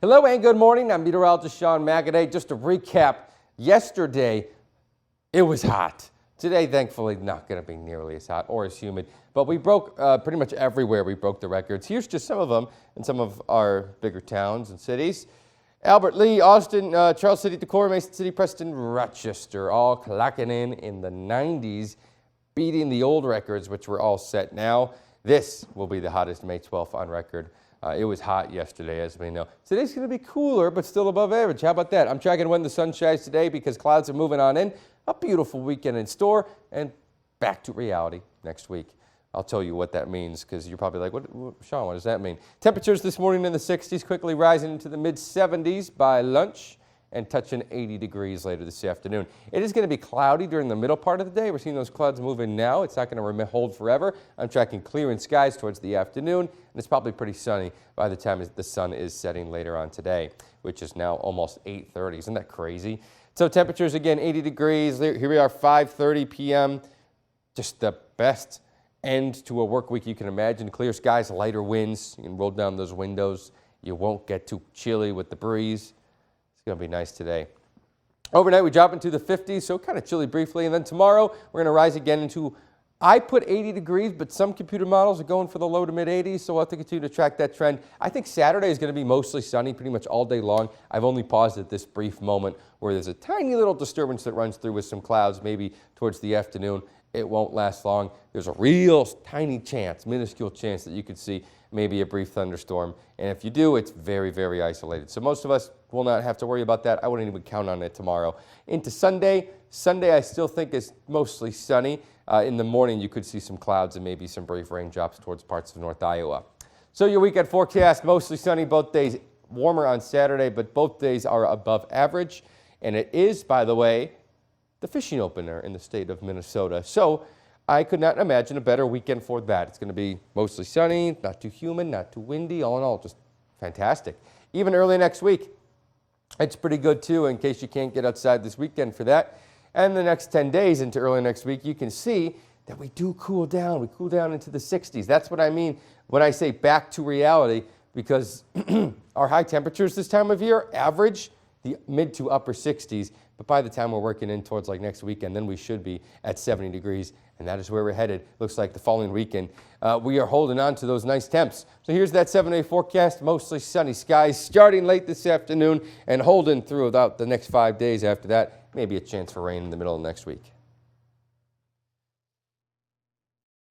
Hello and good morning. I'm meteorologist Sean Magaday. Just to recap, yesterday it was hot. Today, thankfully, not going to be nearly as hot or as humid, but we broke pretty much everywhere. We broke the records. Here's just some of them in some of our bigger towns and cities. Albert Lea, Austin, Charles City, Decorah, Mason City, Preston, Rochester, all clocking in the 90s, beating the old records, which were all set now. This will be the hottest May 12th on record. It was hot yesterday, as we know. Today's going to be cooler, but still above average. How about that? I'm tracking when the sun shines today because clouds are moving on in. A beautiful weekend in store and back to reality next week. I'll tell you what that means because you're probably like, Sean, what does that mean? Temperatures this morning in the 60s, quickly rising into the mid-70s by lunch and touching 80 degrees later this afternoon. It is going to be cloudy during the middle part of the day. We're seeing those clouds move in now. It's not going to hold forever. I'm tracking clearing skies towards the afternoon, and it's probably pretty sunny by the time the sun is setting later on today, which is now almost 8:30. Isn't that crazy? So temperatures, again, 80 degrees. Here we are, 5:30 p.m. Just the best end to a work week you can imagine. Clear skies, lighter winds. You can roll down those windows. You won't get too chilly with the breeze. It's going to be nice today. Overnight, we drop into the 50s, so kind of chilly briefly. And then tomorrow, we're going to rise again into, I put 80 degrees, but some computer models are going for the low to mid 80s, so we'll have to continue to track that trend. I think Saturday is going to be mostly sunny pretty much all day long. I've only paused at this brief moment where there's a tiny little disturbance that runs through with some clouds, maybe towards the afternoon. It won't last long. There's a real tiny chance, minuscule chance that you could see maybe a brief thunderstorm. And if you do, it's very, very isolated. So most of us will not have to worry about that. I wouldn't even count on it tomorrow. Into Sunday. Sunday I still think is mostly sunny. In the morning you could see some clouds and maybe some brief raindrops towards parts of North Iowa. So your weekend forecast, mostly sunny both days. Warmer on Saturday, but both days are above average. And it is, by the way, the fishing opener in the state of Minnesota. So I could not imagine a better weekend for that. It's going to be mostly sunny, not too humid, not too windy. All in all, just fantastic. Even early next week, it's pretty good too, in case you can't get outside this weekend for that. And the next 10 days into early next week, you can see that we do cool down. We cool down into the 60s. That's what I mean when I say back to reality, because our high temperatures this time of year average the mid to upper 60s. But by the time we're working in towards like next weekend, then we should be at 70 degrees. And that is where we're headed. Looks like the following weekend, we are holding on to those nice temps. So here's that 7-day forecast. Mostly sunny skies starting late this afternoon and holding throughout the next 5 days after that. Maybe a chance for rain in the middle of next week.